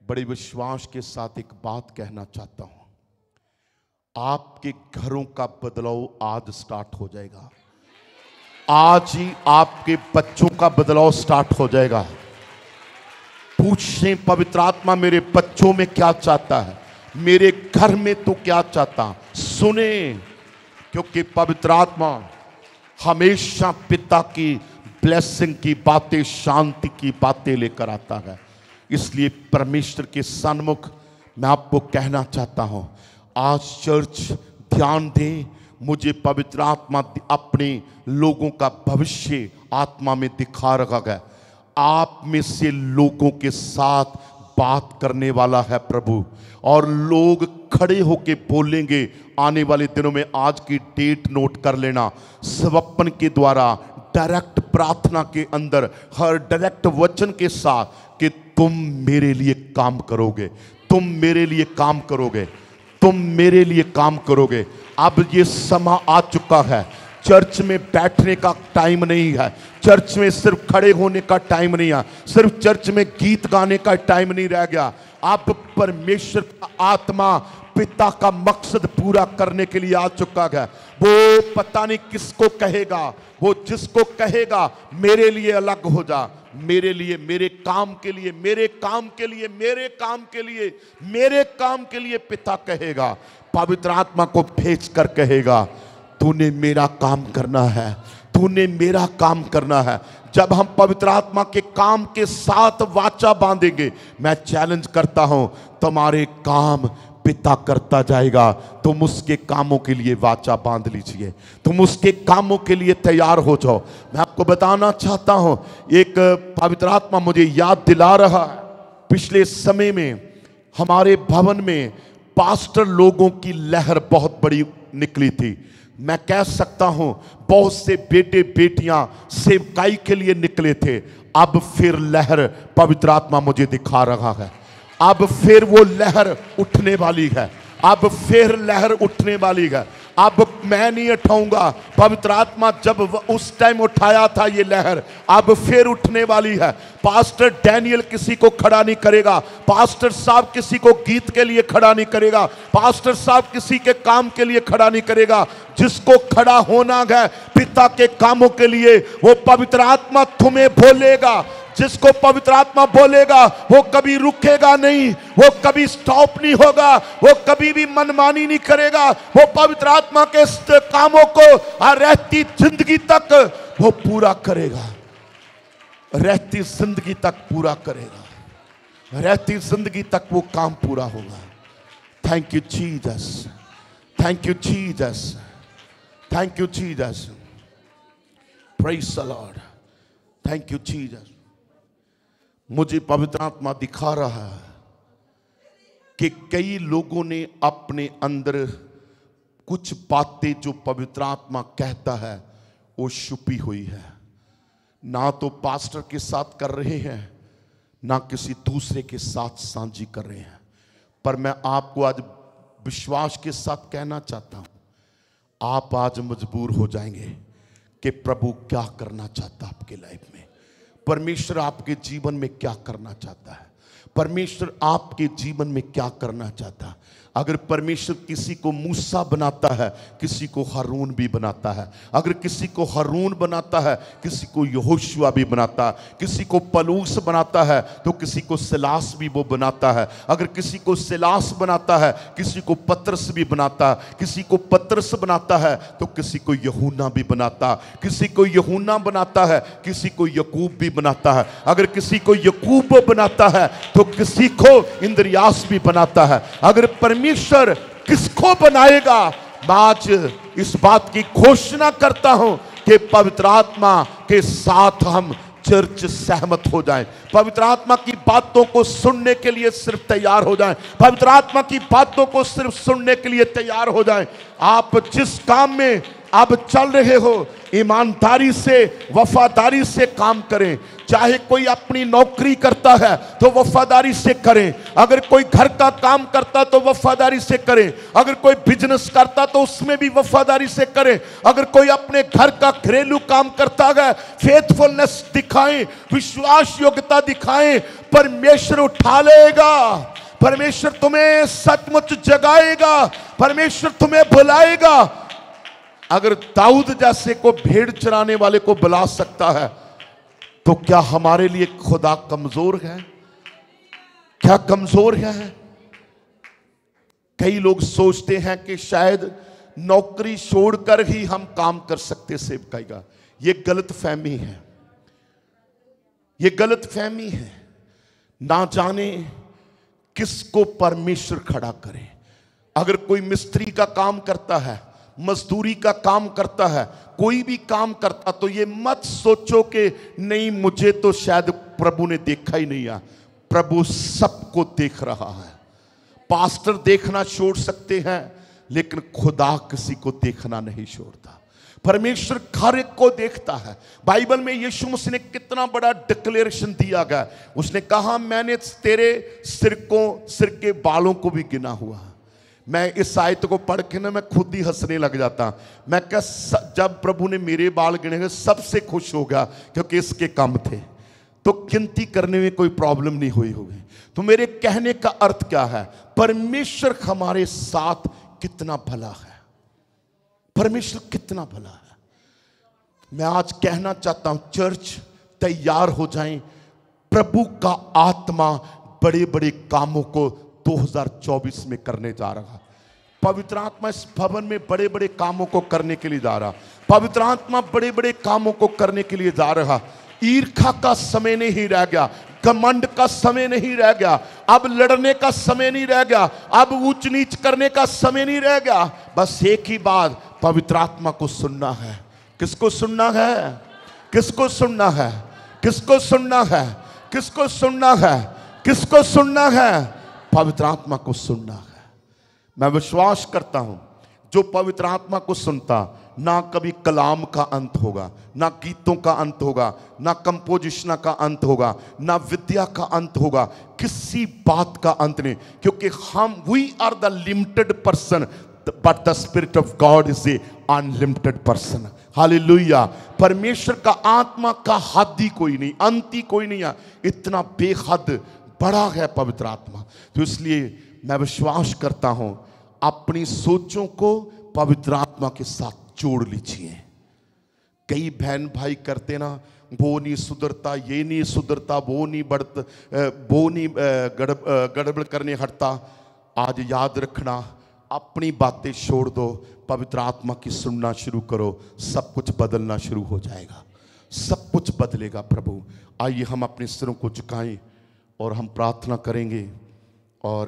बड़े विश्वास के साथ एक बात कहना चाहता हूं। आपके घरों का बदलाव आज स्टार्ट हो जाएगा। आज ही आपके बच्चों का बदलाव स्टार्ट हो जाएगा। पूछें पवित्र आत्मा मेरे बच्चों में क्या चाहता है, मेरे घर में तो क्या चाहता। सुने, क्योंकि पवित्र आत्मा हमेशा पिता की ब्लेसिंग की बातें, शांति की बातें लेकर आता है। इसलिए परमेश्वर के सन्मुख मैं आपको कहना चाहता हूं, आज चर्च ध्यान दें। मुझे पवित्र आत्मा अपने लोगों का भविष्य आत्मा में दिखा रहा है। आप में से लोगों के साथ बात करने वाला है प्रभु, और लोग खड़े होके बोलेंगे आने वाले दिनों में। आज की डेट नोट कर लेना। स्वप्न के द्वारा, डायरेक्ट प्रार्थना के अंदर, हर डायरेक्ट वचन के साथ कि तुम मेरे लिए काम करोगे, तुम मेरे लिए काम करोगे, तुम मेरे लिए काम करोगे। अब ये समा आ चुका है। चर्च में बैठने का टाइम नहीं है, चर्च में सिर्फ खड़े होने का टाइम नहीं है, सिर्फ चर्च में गीत गाने का टाइम नहीं रह गया। अब परमेश्वर का आत्मा पिता का मकसद पूरा करने के लिए आ चुका है। वो पता नहीं किसको कहेगा, वो जिसको कहेगा मेरे लिए अलग हो जा, मेरे लिए, मेरे काम के लिए, मेरे काम के लिए, मेरे काम के लिए, मेरे काम के लिए पिता कहेगा। पवित्र आत्मा को भेज कर कहेगा तूने मेरा काम करना है, तूने मेरा काम करना है। जब हम पवित्र आत्मा के काम के साथ वाचा बांधेंगे, मैं चैलेंज करता हूं, तुम्हारे काम पिता करता जाएगा। तुम उसके कामों के लिए वाचा बांध लीजिए, तुम उसके कामों के लिए तैयार हो जाओ। मैं आपको बताना चाहता हूं, एक पवित्र आत्मा मुझे याद दिला रहा है। पिछले समय में हमारे भवन में पास्टर लोगों की लहर बहुत बड़ी निकली थी। मैं कह सकता हूं बहुत से बेटे बेटियां सेवकाई के लिए निकले थे। अब फिर लहर पवित्र आत्मा मुझे दिखा रहा है, अब फिर वो लहर उठने वाली है, अब फिर लहर उठने वाली है। अब मैं नहीं उठाऊंगा, पवित्र आत्मा जब उस टाइम उठाया था ये लहर, अब फिर उठने वाली है। पास्टर डैनियल किसी को खड़ा नहीं करेगा, पास्टर साहब किसी को गीत के लिए खड़ा नहीं करेगा, पास्टर साहब किसी के काम के लिए खड़ा नहीं करेगा। जिसको खड़ा होना है पिता के कामों के लिए, वो पवित्र आत्मा तुम्हें बोलेगा। जिसको पवित्र आत्मा बोलेगा वो कभी रुकेगा नहीं, वो कभी स्टॉप नहीं होगा, वो कभी भी मनमानी नहीं करेगा। वो पवित्र आत्मा के कामों को रहती जिंदगी तक वो पूरा करेगा, रहती जिंदगी तक पूरा करेगा, रहती जिंदगी तक वो काम पूरा होगा। Thank you Jesus, thank you Jesus, thank you Jesus, praise the Lord, thank you Jesus. मुझे पवित्र आत्मा दिखा रहा है कि कई लोगों ने अपने अंदर कुछ बातें जो पवित्र आत्मा कहता है वो छुपी हुई है। ना तो पास्टर के साथ कर रहे हैं, ना किसी दूसरे के साथ साझी कर रहे हैं। पर मैं आपको आज विश्वास के साथ कहना चाहता हूं, आप आज मजबूर हो जाएंगे कि प्रभु क्या करना चाहता है आपके लाइफ में, परमेश्वर आपके जीवन में क्या करना चाहता है, परमेश्वर आपके जीवन में क्या करना चाहता है। अगर परमेश्वर किसी को मूसा बनाता है, किसी को हारून भी बनाता है। अगर किसी को हारून बनाता है, किसी को यहोशुआ भी बनाता है। किसी को पलूस बनाता है तो किसी को सिलास भी वो बनाता है। अगर किसी को सिलास बनाता है, किसी को पतरस भी बनाता है। किसी को पतरस बनाता है तो किसी को यूहन्ना भी बनाता है। किसी को यूहन्ना बनाता है, किसी को याकूब भी बनाता है। अगर किसी को याकूब बनाता है तो किसी को इंद्रियास भी बनाता है। अगर परमेश्वर किसको बनाएगा, मैं आज इस बात की घोषणा करता हूं कि पवित्र आत्मा के साथ हम चर्च सहमत हो जाएं। पवित्र आत्मा की बातों को सुनने के लिए सिर्फ तैयार हो जाएं। पवित्र आत्मा की बातों को सिर्फ सुनने के लिए तैयार हो जाएं। आप जिस काम में आप चल रहे हो, ईमानदारी से, वफादारी से काम करें। चाहे कोई अपनी नौकरी करता है तो वफादारी से करें। अगर कोई घर का काम करता तो वफादारी से करें। अगर कोई बिजनेस करता तो उसमें भी वफादारी से करें। अगर कोई अपने घर का घरेलू काम करता है, फेथफुलनेस दिखाएं, विश्वास योग्यता दिखाएं, परमेश्वर उठा लेगा। परमेश्वर तुम्हें सचमुच जगाएगा, परमेश्वर तुम्हें बुलाएगा। अगर दाऊद जैसे को भेड़ चराने वाले को बुला सकता है तो क्या हमारे लिए खुदा कमजोर है? क्या कमजोर है? कई लोग सोचते हैं कि शायद नौकरी छोड़कर ही हम काम कर सकते सेवकाई का। यह गलत फहमी है, यह गलत फहमी है। ना जाने किसको परमेश्वर खड़ा करे। अगर कोई मिस्त्री का काम करता है, मजदूरी का काम करता है, कोई भी काम करता, तो ये मत सोचो कि नहीं मुझे तो शायद प्रभु ने देखा ही नहीं है। प्रभु सबको देख रहा है। पास्टर देखना छोड़ सकते हैं, लेकिन खुदा किसी को देखना नहीं छोड़ता। परमेश्वर हर एक को देखता है। बाइबल में यीशु मसीह ने कितना बड़ा डिक्लेरेशन दिया गया। उसने कहा मैंने तेरे सिर के बालों को भी गिना हुआ। मैं इस आयत को पढ़ के ना मैं खुद ही हंसने लग जाता। मैं क्या, जब प्रभु ने मेरे बाल गिने सबसे खुश हो गया क्योंकि इसके कम थे, तो गिनती करने में कोई प्रॉब्लम नहीं हुई होगी। तो मेरे कहने का अर्थ क्या है? परमेश्वर हमारे साथ कितना भला है, परमेश्वर कितना भला है। मैं आज कहना चाहता हूं चर्च तैयार हो जाएं। प्रभु का आत्मा बड़े बड़े कामों को 2024 में करने जा रहा। पवित्र आत्मा इस भवन में बड़े बड़े कामों को करने के लिए जा रहा। पवित्र आत्मा बड़े बड़े कामों को करने के लिए जा रहा। ईर्ष्या का समय नहीं रह गया, घमंड का समय नहीं रह गया, अब लड़ने का समय नहीं रह गया, अब ऊंच नीच करने का समय नहीं रह गया। बस एक ही बात, पवित्र आत्मा को सुनना है। किसको सुनना है? किसको सुनना है? किसको सुनना है? किसको सुनना है? किसको सुनना है? पवित्र आत्मा को सुनना है। मैं विश्वास करता हूं जो पवित्र आत्मा को सुनता, ना कभी कलाम का अंत होगा, ना गीतों का अंत होगा, ना कंपोजिशन का अंत होगा, ना विद्या का अंत होगा, किसी बात का अंत नहीं। क्योंकि हम we are the limited person, but the spirit of God is a unlimited person. Hallelujah. परमेश्वर का आत्मा का हद ही कोई नहीं, अंत ही कोई नहीं है। इतना बेहद बड़ा है पवित्र आत्मा। तो इसलिए मैं विश्वास करता हूं अपनी सोचों को पवित्र आत्मा के साथ जोड़ लीजिए। कई बहन भाई करते ना, वो नहीं सुधरता, ये नहीं सुधरता, वो नहीं बढ़ता, वो नहीं गड़बड़ करने हटता। आज याद रखना, अपनी बातें छोड़ दो, पवित्र आत्मा की सुनना शुरू करो, सब कुछ बदलना शुरू हो जाएगा, सब कुछ बदलेगा। प्रभु आइए हम अपने सिरों को झुकाएं और हम प्रार्थना करेंगे। और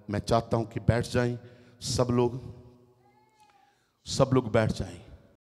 मैं चाहता हूं कि बैठ जाएं, सब लोग बैठ जाएं।